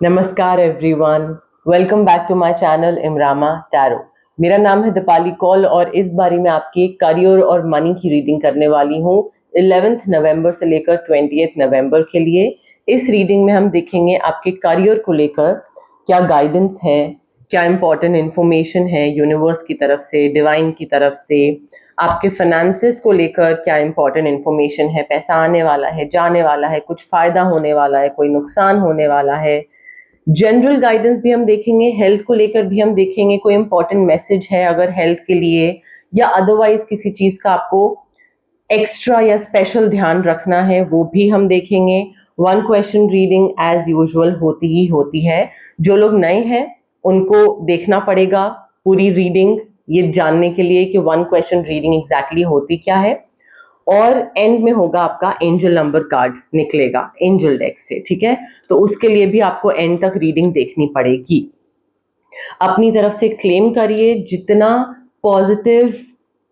नमस्कार everyone, welcome back to my channel इमरामा tarot. मेरा नाम है दीपाली कौल और इस बारी मैं आपकी करियर और मनी की रीडिंग करने वाली हूँ 11th नवंबर से लेकर 20th नवंबर के लिए। इस रीडिंग में हम देखेंगे आपके करियर को लेकर क्या गाइडेंस है, क्या इंपॉर्टेंट इंफॉर्मेशन है यूनिवर्स की तरफ से, डिवाइन की तरफ से। आपके फाइनेंसेस को लेकर क्या इंपॉर्टेंट इंफॉर्मेशन है, पैसा आने वाला है, जाने वाला है, कुछ फायदा होने वाला है, कोई नुकसान होने वाला है। जनरल गाइडेंस भी हम देखेंगे, हेल्थ को लेकर भी हम देखेंगे, कोई इंपॉर्टेंट मैसेज है अगर हेल्थ के लिए या अदरवाइज किसी चीज का आपको एक्स्ट्रा या स्पेशल ध्यान रखना है, वो भी हम देखेंगे। One question reading as usual होती ही होती है। जो लोग नए हैं उनको देखना पड़ेगा पूरी रीडिंग ये जानने के लिए कि वन क्वेश्चन रीडिंग एग्जैक्टली होती क्या है। और एंड में होगा आपका एंजल नंबर कार्ड निकलेगा एंजल डेक से, ठीक है। तो उसके लिए भी आपको एंड तक रीडिंग देखनी पड़ेगी। अपनी तरफ से क्लेम करिए, जितना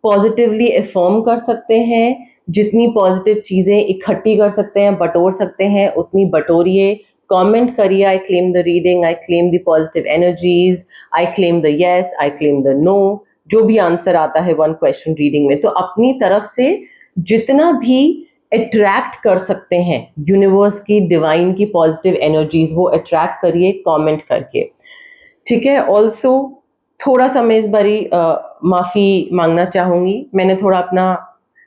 पॉजिटिवली अफर्म कर सकते हैं, जितनी पॉजिटिव चीजें इकट्ठी कर सकते हैं, बटोर सकते हैं, उतनी बटोरिए। कमेंट करिए, I claim the reading, I claim the positive energies, I claim the yes, I claim the no. जो भी आंसर आता है वन क्वेश्चन रीडिंग में, तो अपनी तरफ से जितना भी अट्रैक्ट कर सकते हैं यूनिवर्स की, डिवाइन की पॉजिटिव एनर्जीज, वो अट्रैक्ट करिए कमेंट करके, ठीक है। ऑल्सो थोड़ा सा मैं इस बारी माफी मांगना चाहूंगी, मैंने थोड़ा अपना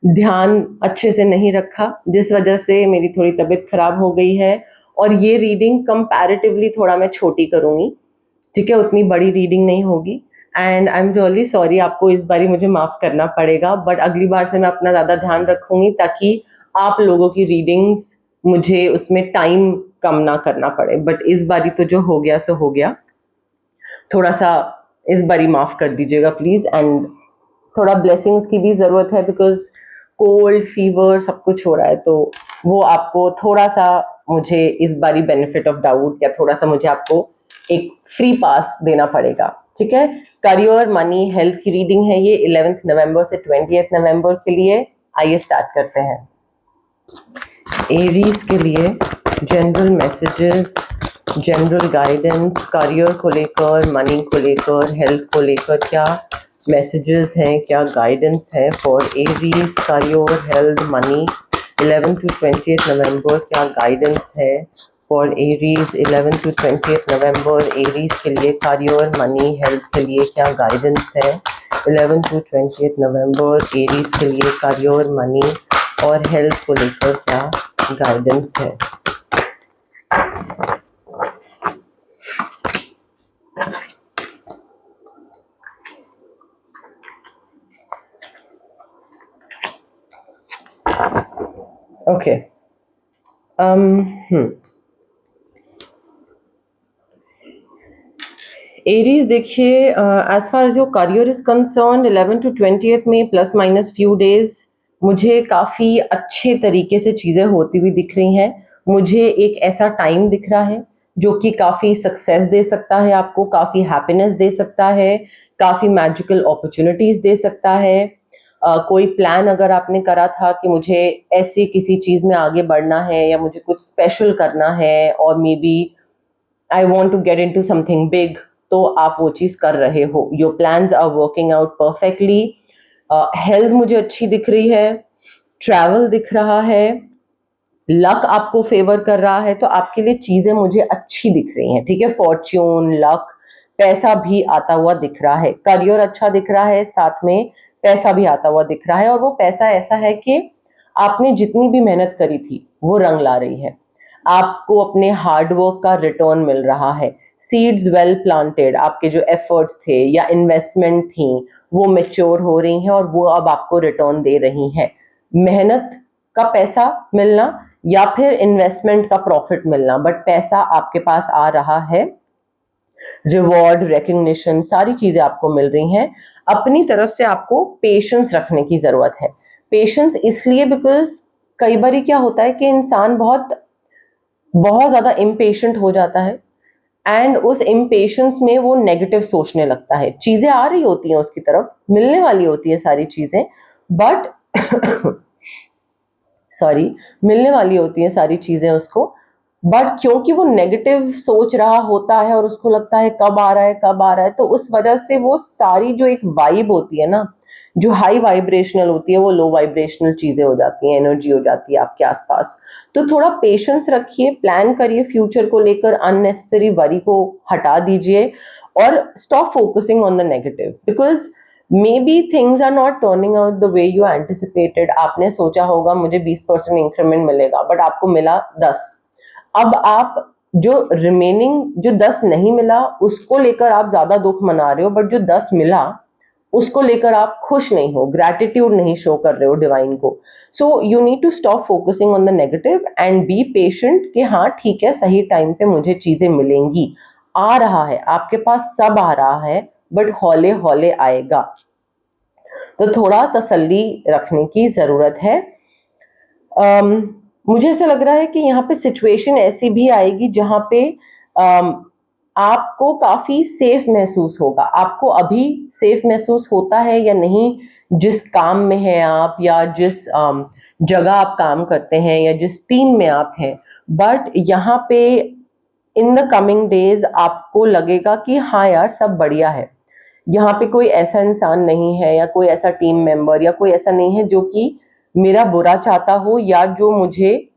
ध्यान अच्छे से नहीं रखा जिस वजह से मेरी थोड़ी तबीयत खराब हो गई है। और ये रीडिंग कंपैरेटिवली थोड़ा मैं छोटी करूंगी, ठीक है, उतनी बड़ी रीडिंग नहीं होगी। And I am really sorry, आपको इस बारी मुझे माफ करना पड़ेगा, बट अगली बार से मैं अपना ज़्यादा ध्यान रखूंगी ताकि आप लोगों की रीडिंग्स मुझे उसमें टाइम कम ना करना पड़े। बट इस बारी तो जो हो गया सो हो गया, थोड़ा सा इस बारी माफ कर दीजिएगा प्लीज। एंड थोड़ा ब्लेसिंग्स की भी ज़रूरत है बिकॉज कोल्ड फीवर सब कुछ हो रहा है, तो वो आपको थोड़ा सा मुझे इस बारी बेनिफिट ऑफ डाउट या थोड़ा सा मुझे आपको एक फ्री पास देना पड़ेगा, ठीक है। करियर, मनी, हेल्थ की रीडिंग है ये 11th नवंबर से 20th नवंबर के लिए। आइए स्टार्ट करते हैं। एरीज के लिए general messages, general guidance, career को लेकर, मनी को लेकर, हेल्थ को लेकर क्या मैसेजेस हैं, क्या गाइडेंस है for Aries, career, health, money 11 to 20th नवंबर। क्या गाइडेंस है for Aries 11 to 20th November. Aries के लिए करियर, मनी, हेल्थ के लिए क्या गाइडेंस है 11 to 20th नवंबर। एरीज के लिए करियर, मनी और हेल्थ को लेकर क्या गाइडेंस है। ओके, एरीज देखिए, as far as your career is concern 11 to 20th में प्लस माइनस फ्यू डेज मुझे काफ़ी अच्छे तरीके से चीज़ें होती हुई दिख रही हैं। मुझे एक ऐसा टाइम दिख रहा है जो कि काफ़ी सक्सेस दे सकता है आपको, काफ़ी हैप्पीनेस दे सकता है, काफ़ी मैजिकल अपॉर्चुनिटीज़ दे सकता है। कोई प्लान अगर आपने करा था कि मुझे ऐसी किसी चीज़ में आगे बढ़ना है या मुझे कुछ स्पेशल करना है, और maybe I want to get into something big, तो आप वो चीज़ कर रहे हो। Your plans are working out perfectly. Health मुझे अच्छी दिख रही है, ट्रैवल दिख रहा है, लक आपको फेवर कर रहा है, तो आपके लिए चीज़ें मुझे अच्छी दिख रही हैं, ठीक है। फॉर्च्यून, लक, पैसा भी आता हुआ दिख रहा है, करियर अच्छा दिख रहा है, साथ में पैसा भी आता हुआ दिख रहा है। और वो पैसा ऐसा है कि आपने जितनी भी मेहनत करी थी वो रंग ला रही है, आपको अपने हार्डवर्क का रिटर्न मिल रहा है। सीड्स वेल प्लांटेड, आपके जो एफर्ट्स थे या इन्वेस्टमेंट थी वो मेच्योर हो रही हैं और वो अब आपको रिटर्न दे रही हैं। मेहनत का पैसा मिलना या फिर इन्वेस्टमेंट का प्रॉफिट मिलना, बट पैसा आपके पास आ रहा है। रिवॉर्ड, रिकग्निशन, सारी चीजें आपको मिल रही हैं। अपनी तरफ से आपको पेशेंस रखने की जरूरत है। पेशेंस इसलिए बिकॉज कई बार क्या होता है कि इंसान बहुत बहुत ज्यादा इम्पेशेंट हो जाता है एंड उस इम्पेशेंस में वो नेगेटिव सोचने लगता है। चीजें आ रही होती हैं उसकी तरफ, मिलने वाली होती है सारी चीजें, बट सॉरी, मिलने वाली होती हैं सारी चीजें उसको, बट क्योंकि वो नेगेटिव सोच रहा होता है और उसको लगता है कब आ रहा है कब आ रहा है, तो उस वजह से वो सारी जो एक वाइब होती है ना, जो हाई वाइब्रेशनल होती है, वो लो वाइब्रेशनल चीजें हो जाती हैं, एनर्जी हो जाती है आपके आसपास। तो थोड़ा पेशेंस रखिए, प्लान करिए फ्यूचर को लेकर, अननेसेसरी वरी को हटा दीजिए और stop focusing on the negative, because maybe things are not turning out the way you anticipated. आपने सोचा होगा मुझे 20% इंक्रीमेंट मिलेगा, बट आपको मिला 10। अब आप जो रिमेनिंग जो 10 नहीं मिला उसको लेकर आप ज्यादा दुख मना रहे हो, बट जो 10 मिला उसको लेकर आप खुश नहीं हो, ग्रैटिट्यूड नहीं शो कर रहे हो डिवाइन को। So you need to stop focusing on the negative and be patient कि हाँ ठीक है, सही टाइम पे मुझे चीजें मिलेंगी, आ रहा है आपके पास, सब आ रहा है, बट हौले हौले आएगा। तो थोड़ा तसल्ली रखने की जरूरत है। मुझे ऐसा लग रहा है कि यहाँ पे सिचुएशन ऐसी भी आएगी जहाँ पे आपको काफी सेफ महसूस होगा। आपको अभी सेफ महसूस होता है या नहीं, जिस काम में है आप, या जिस जगह आप काम करते हैं, या जिस टीम में आप हैं, बट यहाँ पे इन द कमिंग डेज आपको लगेगा कि हाँ यार सब बढ़िया है। यहाँ पे कोई ऐसा इंसान नहीं है या कोई ऐसा टीम मेंबर या कोई ऐसा नहीं है जो कि मेरा बुरा चाहता हो, या जो मुझे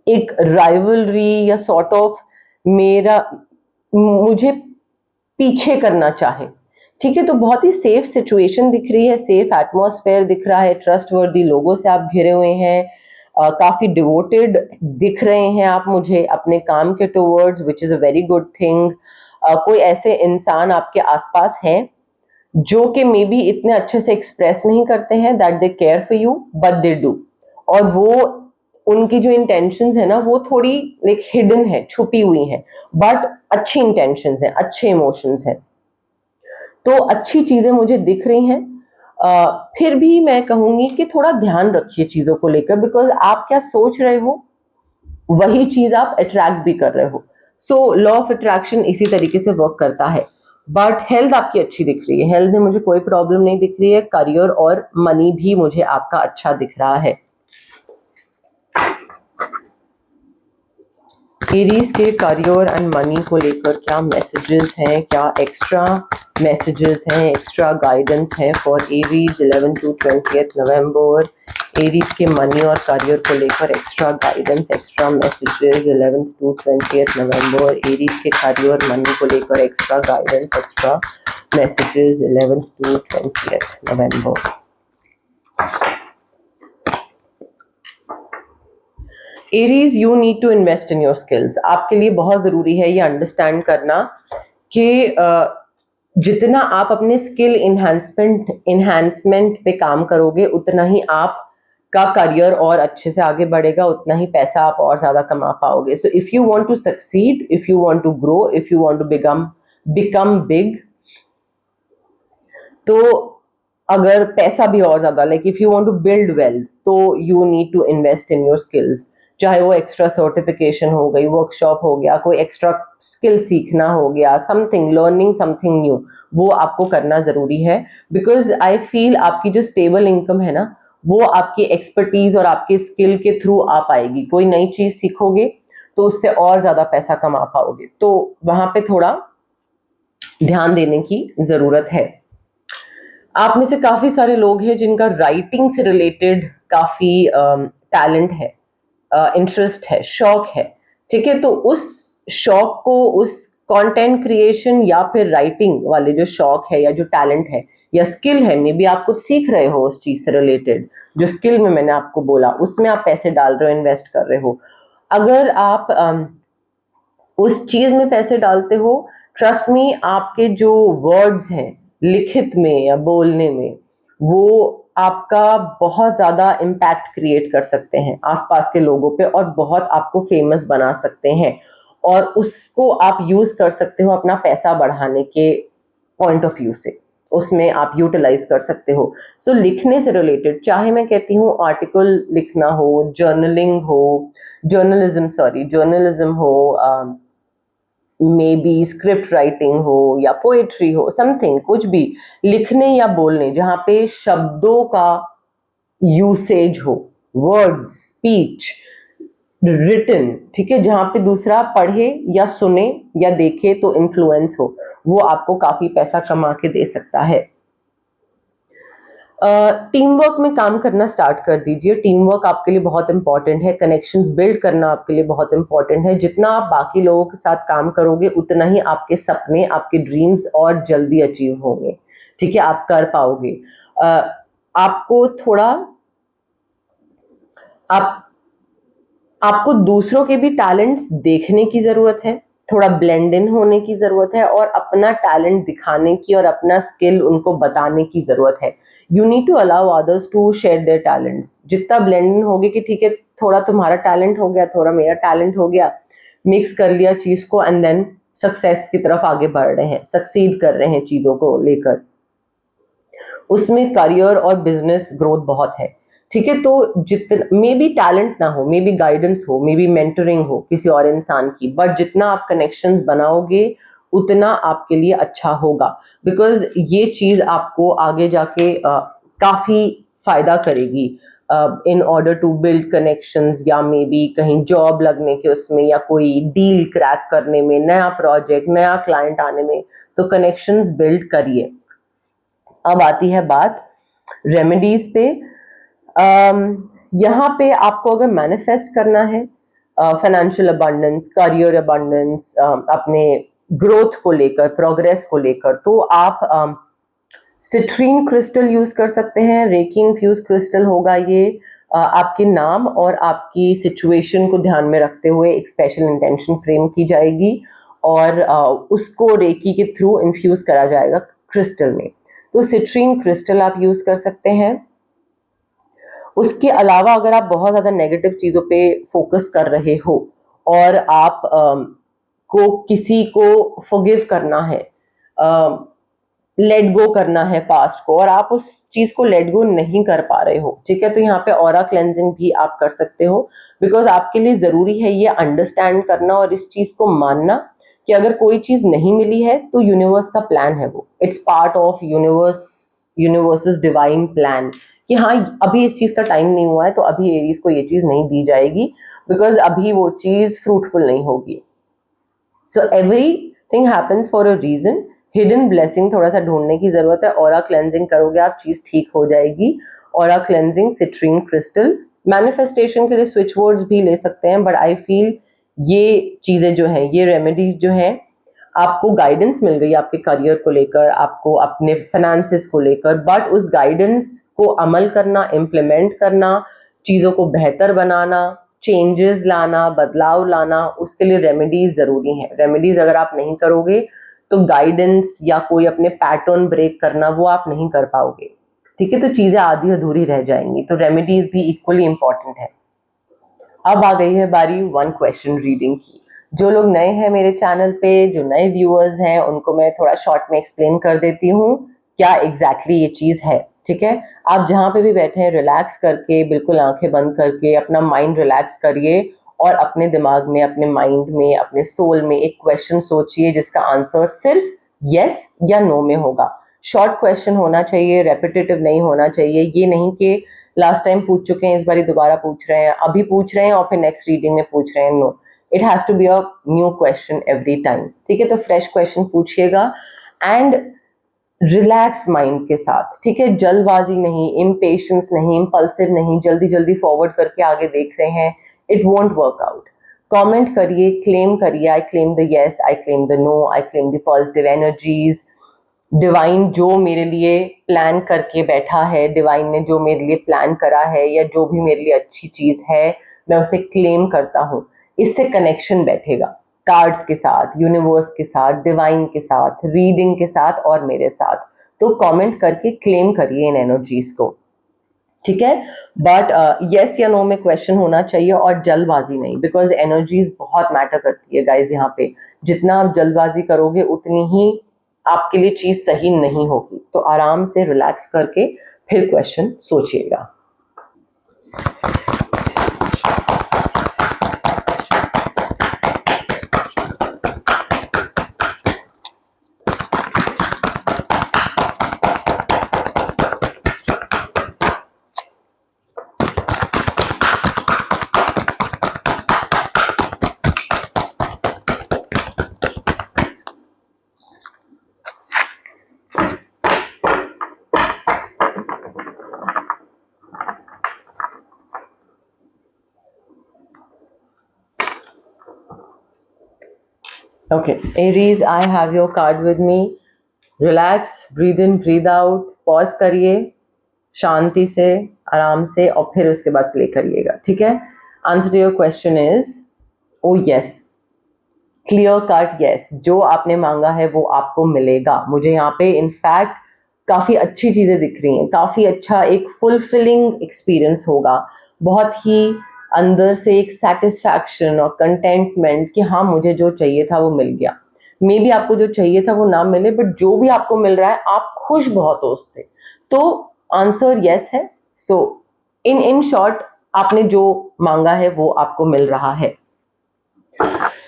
एक राइवलरी या सॉर्ट ऑफ मेरा मुझे पीछे करना चाहे। ठीक है, तो बहुत ही सेफ सिचुएशन दिख रही है, सेफ एटमॉस्फेयर दिख रहा है, ट्रस्ट वर्दी लोगों से आप घिरे हुए हैं, काफी डिवोटेड दिख रहे हैं आप मुझे अपने काम के towards, which is a very good thing. कोई ऐसे इंसान आपके आसपास हैं जो कि मे बी इतने अच्छे से एक्सप्रेस नहीं करते हैं that they care for you, but they do. और वो उनकी जो इंटेंशंस है ना, वो थोड़ी लाइक हिडन है, छुपी हुई है, बट अच्छी इंटेंशंस हैं, अच्छे इमोशंस हैं। तो अच्छी चीजें मुझे दिख रही हैं। फिर भी मैं कहूंगी कि थोड़ा ध्यान रखिए चीजों को लेकर, बिकॉज आप क्या सोच रहे हो वही चीज आप अट्रैक्ट भी कर रहे हो। सो लॉ ऑफ अट्रैक्शन इसी तरीके से वर्क करता है। बट हेल्थ आपकी अच्छी दिख रही है, हेल्थ में मुझे कोई प्रॉब्लम नहीं दिख रही है, करियर और मनी भी मुझे आपका अच्छा दिख रहा है। एरीज के करियर एंड मनी को लेकर क्या मैसेजेस हैं, क्या एक्स्ट्रा मैसेजेस हैं, एक्स्ट्रा गाइडेंस है for Aries 11 to 20 November. Aries के मनी और करियर को लेकर extra guidance, extra messages 11 to 20 November. Aries के करियर और मनी को लेकर extra guidance, extra messages 11 to 20 November. Aries, you need to invest in your skills. आपके लिए बहुत जरूरी है ये अंडरस्टैंड करना कि जितना आप अपने स्किल इन्हांसमेंट पे काम करोगे, उतना ही आप का करियर और अच्छे से आगे बढ़ेगा, उतना ही पैसा आप और ज्यादा कमा पाओगे। So if you want to succeed, if you want to grow, if you want to become big, तो अगर पैसा भी और ज्यादा, like if you want to build wealth, तो you need to invest in your skills. चाहे वो extra certification हो गई, वर्कशॉप हो गया, कोई एक्स्ट्रा स्किल सीखना हो गया, समथिंग लर्निंग समथिंग न्यू, वो आपको करना जरूरी है। बिकॉज आई फील आपकी जो स्टेबल इनकम है ना, वो आपकी एक्सपर्टीज और आपके स्किल के थ्रू आ पाएगी। कोई नई चीज सीखोगे तो उससे और ज्यादा पैसा कमा पाओगे, तो वहां पे थोड़ा ध्यान देने की जरूरत है। आप में से काफी सारे लोग हैं जिनका राइटिंग से रिलेटेड काफी टैलेंट है, इंटरेस्ट है, शौक है। ठीक है, तो उस शौक को, उस कंटेंट क्रिएशन या फिर राइटिंग वाले जो शौक है या जो टैलेंट है या स्किल है, मे बी आप कुछ सीख रहे हो उस चीज से रिलेटेड, जो स्किल में मैंने आपको बोला उसमें आप पैसे डाल रहे हो, इन्वेस्ट कर रहे हो। अगर आप उस चीज में पैसे डालते हो, ट्रस्ट मी, आपके जो वर्ड्स हैं लिखित में या बोलने में, वो आपका बहुत ज्यादा इम्पैक्ट क्रिएट कर सकते हैं आसपास के लोगों पे, और बहुत आपको फेमस बना सकते हैं, और उसको आप यूज कर सकते हो अपना पैसा बढ़ाने के पॉइंट ऑफ व्यू से, उसमें आप यूटिलाइज कर सकते हो। सो लिखने से रिलेटेड, चाहे मैं कहती हूँ आर्टिकल लिखना हो, जर्नलिंग हो, जर्नलिज्म हो, मे बी स्क्रिप्ट राइटिंग हो या पोएट्री हो, समथिंग, कुछ भी लिखने या बोलने जहाँ पे शब्दों का यूसेज हो, वर्ड्स, स्पीच, रिटन, ठीक है, जहां पे दूसरा पढ़े या सुने या देखे तो इन्फ्लुएंस हो, वो आपको काफी पैसा कमा के दे सकता है। टीम वर्क में काम करना स्टार्ट कर दीजिए। टीम वर्क आपके लिए बहुत इंपॉर्टेंट है, कनेक्शंस बिल्ड करना आपके लिए बहुत इंपॉर्टेंट है। जितना आप बाकी लोगों के साथ काम करोगे उतना ही आपके सपने, आपके ड्रीम्स और जल्दी अचीव होंगे, ठीक है, आप कर पाओगे। आपको थोड़ा आप आपको दूसरों के भी टैलेंट्स देखने की जरूरत है, थोड़ा ब्लेंड इन होने की जरूरत है और अपना टैलेंट दिखाने की और अपना स्किल उनको बताने की जरूरत है। You need to allow others to share their talents. जितना ब्लेंड इन होगे कि ठीक है थोड़ा तुम्हारा टैलेंट हो गया, थोड़ा मेरा टैलेंट हो गया, मिक्स कर लिया चीज को एंड देन सक्सेस की तरफ आगे बढ़ रहे हैं, सक्सीड कर रहे हैं चीजों को लेकर, उसमें करियर और बिजनेस ग्रोथ बहुत है, ठीक है। तो जितना मे बी टैलेंट ना हो, मे बी गाइडेंस हो, मे बी मेंटरिंग हो किसी और इंसान की, बट जितना आप कनेक्शंस बनाओगे उतना आपके लिए अच्छा होगा, बिकॉज ये चीज आपको आगे जाके काफी फायदा करेगी in order to build connections, या मे बी कहीं जॉब लगने के उसमें, या कोई डील क्रैक करने में, नया प्रोजेक्ट, नया क्लाइंट आने में, तो कनेक्शंस बिल्ड करिए। अब आती है बात रेमेडीज पे। यहाँ पे आपको अगर मैनिफेस्ट करना है फाइनेंशियल अबंडेंस, करियर अबंडेंस, अपने ग्रोथ को लेकर, प्रोग्रेस को लेकर, तो आप सिट्रीन क्रिस्टल यूज कर सकते हैं। रेकी इन्फ्यूज क्रिस्टल होगा ये। आपके नाम और आपकी सिचुएशन को ध्यान में रखते हुए एक स्पेशल इंटेंशन फ्रेम की जाएगी और उसको रेकी के थ्रू इन्फ्यूज करा जाएगा क्रिस्टल में। तो सिट्रीन क्रिस्टल आप यूज कर सकते हैं। उसके अलावा अगर आप बहुत ज्यादा नेगेटिव चीजों पे फोकस कर रहे हो और आप को किसी को फॉरगिव करना है, लेट गो करना है पास्ट को, और आप उस चीज को लेट गो नहीं कर पा रहे हो, ठीक है, तो यहाँ पे ऑरा क्लेंजिंग भी आप कर सकते हो। बिकॉज आपके लिए जरूरी है ये अंडरस्टैंड करना और इस चीज को मानना कि अगर कोई चीज नहीं मिली है तो यूनिवर्स का प्लान है, वो it's part of universe divine plan, कि हाँ अभी इस चीज का टाइम नहीं हुआ है तो अभी एरीज को ये चीज नहीं दी जाएगी, बिकॉज अभी वो चीज फ्रूटफुल नहीं होगी। So everything happens for a reason. Hidden blessing थोड़ा सा ढूंढने की जरूरत है। ऑरा क्लेंजिंग करोगे आप, चीज ठीक हो जाएगी। Aura cleansing, citrine crystal. Manifestation के लिए स्विच वर्ड्स भी ले सकते हैं, बट आई फील ये चीजें जो है, ये रेमेडीज जो है, आपको गाइडेंस मिल गई आपके करियर को लेकर, आपको अपने फाइनेंसेस को लेकर, बट उस गाइडेंस को अमल करना, इम्प्लीमेंट करना, चीजों को बेहतर बनाना, चेंजेस लाना, बदलाव लाना, उसके लिए रेमेडीज जरूरी है। रेमेडीज अगर आप नहीं करोगे तो गाइडेंस या कोई अपने पैटर्न ब्रेक करना वो आप नहीं कर पाओगे, ठीक है, तो चीजें आधी अधूरी रह जाएंगी। तो रेमेडीज भी इक्वली इंपॉर्टेंट है। अब आ गई है बारी वन क्वेश्चन रीडिंग की। जो लोग नए हैं मेरे चैनल पे, जो नए व्यूअर्स हैं, उनको मैं थोड़ा शॉर्ट में एक्सप्लेन कर देती हूँ क्या एग्जैक्टली ये चीज है, ठीक है। आप जहाँ पे भी बैठे हैं रिलैक्स करके, बिल्कुल आंखें बंद करके अपना माइंड रिलैक्स करिए और अपने दिमाग में, अपने माइंड में, अपने सोल में एक क्वेश्चन सोचिए जिसका आंसर सिर्फ यस या नो में होगा। शॉर्ट क्वेश्चन होना चाहिए, रेपिटेटिव नहीं होना चाहिए। ये नहीं कि लास्ट टाइम पूछ चुके हैं, इस बार दोबारा पूछ रहे हैं, अभी पूछ रहे हैं और फिर नेक्स्ट रीडिंग में पूछ रहे हैं। No, it has to be a new question every time, ठीक है। तो फ्रेश क्वेश्चन पूछिएगा एंड रिलैक्स माइंड के साथ, ठीक है, जल्दबाजी नहीं, इम्पेशंस नहीं, इम्पल्सिव नहीं, जल्दी जल्दी फॉरवर्ड करके आगे देख रहे हैं, it won't work out. Comment करिए, क्लेम करिए, I claim the yes, I claim the no, I claim the positive energies. Divine जो मेरे लिए प्लान करके बैठा है, डिवाइन ने जो मेरे लिए प्लान करा है, या जो भी मेरे लिए अच्छी चीज है, मैं उसे क्लेम करता हूँ। इससे कनेक्शन बैठेगा कार्ड्स के साथ, यूनिवर्स के साथ, डिवाइन के साथ, रीडिंग के साथ और मेरे साथ। तो कमेंट करके क्लेम करिए इन एनर्जीज को, ठीक है। बट यस या नो में क्वेश्चन होना चाहिए और जल्दबाजी नहीं, बिकॉज एनर्जीज बहुत मैटर करती है गाइज। यहाँ पे जितना आप जल्दबाजी करोगे उतनी ही आपके लिए चीज सही नहीं होगी। तो आराम से रिलैक्स करके फिर क्वेश्चन सोचिएगा। Okay, Aries, I have your card with me. Relax, breathe in, breathe out, pause करिए शांति से, आराम से, और फिर उसके बाद प्ले करिएगा, ठीक है? Answer to your question is oh yes, clear cut yes. जो आपने मांगा है वो आपको मिलेगा। मुझे यहाँ पे इनफैक्ट काफ़ी अच्छी चीज़ें दिख रही हैं, काफ़ी अच्छा एक फुलफिलिंग एक्सपीरियंस होगा, बहुत ही अंदर से एक सेटिस्फैक्शन और कंटेंटमेंट कि हाँ मुझे जो चाहिए था वो मिल गया। मे बी आपको जो चाहिए था वो ना मिले, बट जो भी आपको मिल रहा है आप खुश बहुत हो उससे, तो आंसर यस है। सो इन शॉर्ट आपने जो मांगा है वो आपको मिल रहा है।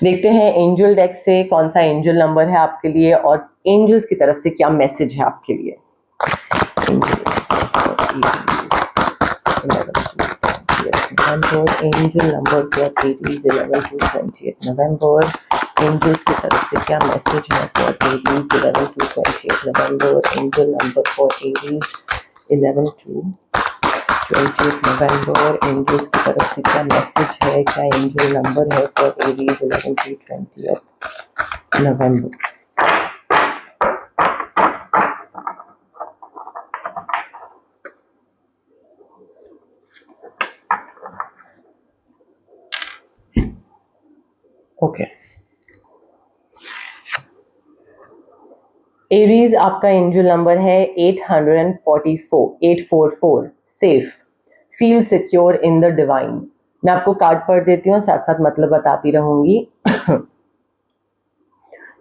देखते हैं एंजल डेक से कौन सा एंजल नंबर है आपके लिए और एंजल्स की तरफ से क्या मैसेज है आपके लिए। Angel number for Aries 11 to 20th November. Angels की तरफ से क्या मैसेज है for Aries 11 to 20th November. Angel number for Aries 11 to 20th November. Angels की तरफ से क्या मैसेज है, क्या एंजल नंबर है for Aries 11 to 20th November. Okay, Aries आपका एंजल नंबर है 844 safe, feel secure in the divine. मैं आपको कार्ड पढ़ देती हूँ, साथ साथ मतलब बताती रहूंगी।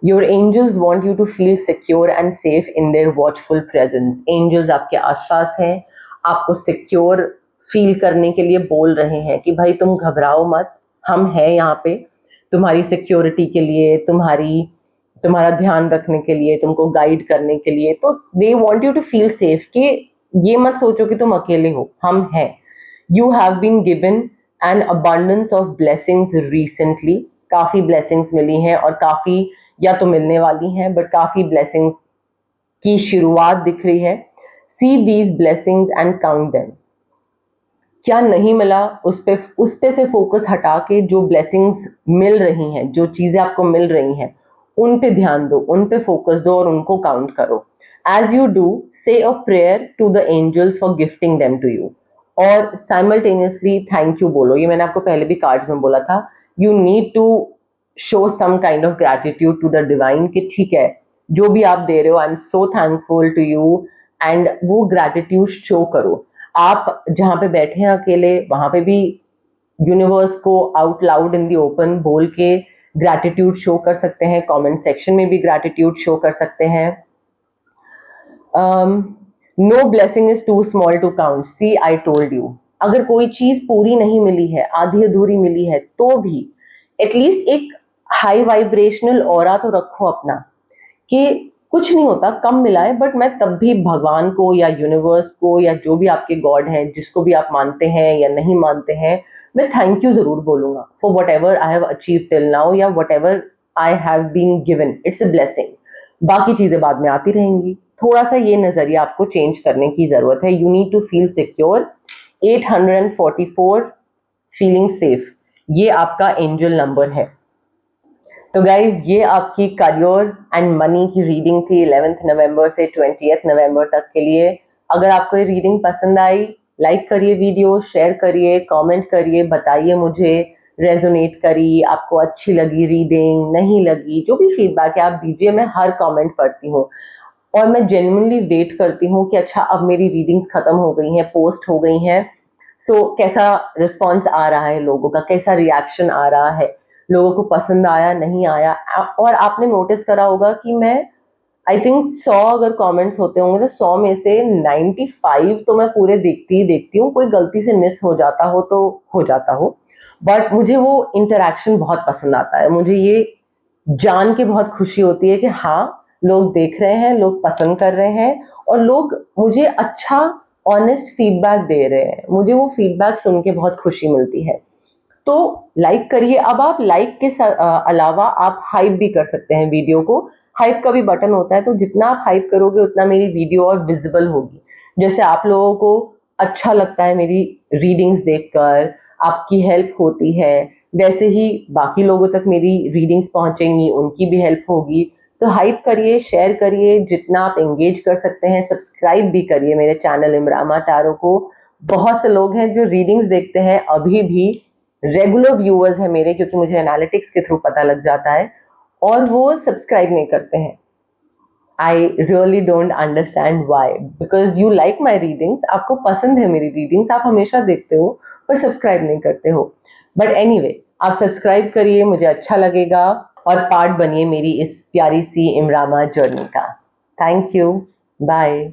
Your angels want you to feel secure and safe in their watchful presence. Angels आपके आसपास हैं, आपको सिक्योर फील करने के लिए बोल रहे हैं कि भाई तुम घबराओ मत, हम हैं यहाँ पे तुम्हारी सिक्योरिटी के लिए, तुम्हारा ध्यान रखने के लिए, तुमको गाइड करने के लिए। तो they want you to feel safe कि ये मत सोचो कि तुम अकेले हो, हम हैं। You have been given an abundance of blessings recently. काफ़ी ब्लेसिंग्स मिली हैं और काफ़ी या तो मिलने वाली हैं, बट काफ़ी ब्लेसिंग्स की शुरुआत दिख रही है। See these blessings and count them. क्या नहीं मिला उस पे से फोकस हटा के जो ब्लेसिंग्स मिल रही हैं, जो चीज़ें आपको मिल रही हैं, उन पे ध्यान दो, उन पे फोकस दो और उनको काउंट करो। As you do, say a prayer to the angels for gifting them to you, और साइमल्टेनियसली थैंक यू बोलो। ये मैंने आपको पहले भी कार्ड्स में बोला था, you need to show some kind of gratitude to the divine कि ठीक है जो भी आप दे रहे हो, I am so thankful to you, and वो ग्रैटिट्यूड शो करो। आप जहाँ पे बैठे हैं अकेले, वहां पे भी यूनिवर्स को आउट लाउड इन दी ओपन बोल के ग्रैटिट्यूड शो कर सकते हैं, कमेंट सेक्शन में भी ग्रैटिट्यूड शो कर सकते हैं। No blessing is too small to count, see I told you. अगर कोई चीज पूरी नहीं मिली है, आधी अधूरी मिली है, तो भी एटलीस्ट एक हाई वाइब्रेशनल ऑरा तो रखो अपना कि कुछ नहीं होता, कम मिला है, बट मैं तब भी भगवान को या यूनिवर्स को या जो भी आपके गॉड हैं, जिसको भी आप मानते हैं या नहीं मानते हैं, मैं थैंक यू जरूर बोलूंगा for whatever I have achieve till now या whatever I have been given, it's a blessing. बाकी चीजें बाद में आती रहेंगी। थोड़ा सा ये नजरिया आपको चेंज करने की जरूरत है। You need to feel secure. 844 feeling safe, ये आपका एंजल नंबर है। तो गाइज ये आपकी करियर एंड मनी की रीडिंग थी 11th नवंबर से 20th नवंबर तक के लिए। अगर आपको ये रीडिंग पसंद आई, लाइक करिए वीडियो, शेयर करिए, कमेंट करिए, बताइए मुझे रेजोनेट करी, आपको अच्छी लगी रीडिंग, नहीं लगी, जो भी फीडबैक है आप दीजिए। मैं हर कमेंट पढ़ती हूँ और मैं जेन्युइनली वेट करती हूँ कि अच्छा अब मेरी रीडिंग्स खत्म हो गई हैं, पोस्ट हो गई हैं, सो कैसा रिस्पॉन्स आ रहा है लोगों का, कैसा रिएक्शन आ रहा है, लोगों को पसंद आया नहीं आया। और आपने नोटिस करा होगा कि मैं आई थिंक 100 अगर कमेंट्स होते होंगे तो 100 में से 95 तो मैं पूरे देखती ही देखती हूँ। कोई गलती से मिस हो जाता हो तो हो जाता हो, बट मुझे वो इंटरेक्शन बहुत पसंद आता है। मुझे ये जान के बहुत खुशी होती है कि हाँ लोग देख रहे हैं, लोग पसंद कर रहे हैं और लोग मुझे अच्छा ऑनेस्ट फीडबैक दे रहे हैं। मुझे वो फीडबैक सुन के बहुत खुशी मिलती है। तो लाइक करिए। अब आप लाइक के अलावा आप हाइप भी कर सकते हैं वीडियो को। हाइप का भी बटन होता है, तो जितना आप हाइप करोगे उतना मेरी वीडियो और विजिबल होगी। जैसे आप लोगों को अच्छा लगता है मेरी रीडिंग्स देखकर, आपकी हेल्प होती है, वैसे ही बाकी लोगों तक मेरी रीडिंग्स पहुंचेंगी, उनकी भी हेल्प होगी। सो हाइप करिए, शेयर करिए, जितना आप एंगेज कर सकते हैं। सब्सक्राइब भी करिए मेरे चैनल इमरामा टारो को। बहुत से लोग हैं जो रीडिंग्स देखते हैं, अभी भी रेगुलर व्यूअर्स हैं मेरे, क्योंकि मुझे एनालिटिक्स के थ्रू पता लग जाता है, और वो सब्सक्राइब नहीं करते हैं। I really don't understand why, because you like my readings, आपको पसंद है मेरी रीडिंग्स, आप हमेशा देखते हो, पर सब्सक्राइब नहीं करते हो। बट एनीवे, आप सब्सक्राइब करिए, मुझे अच्छा लगेगा, और पार्ट बनिए मेरी इस प्यारी सी इमरामा जर्नी का। Thank you, bye.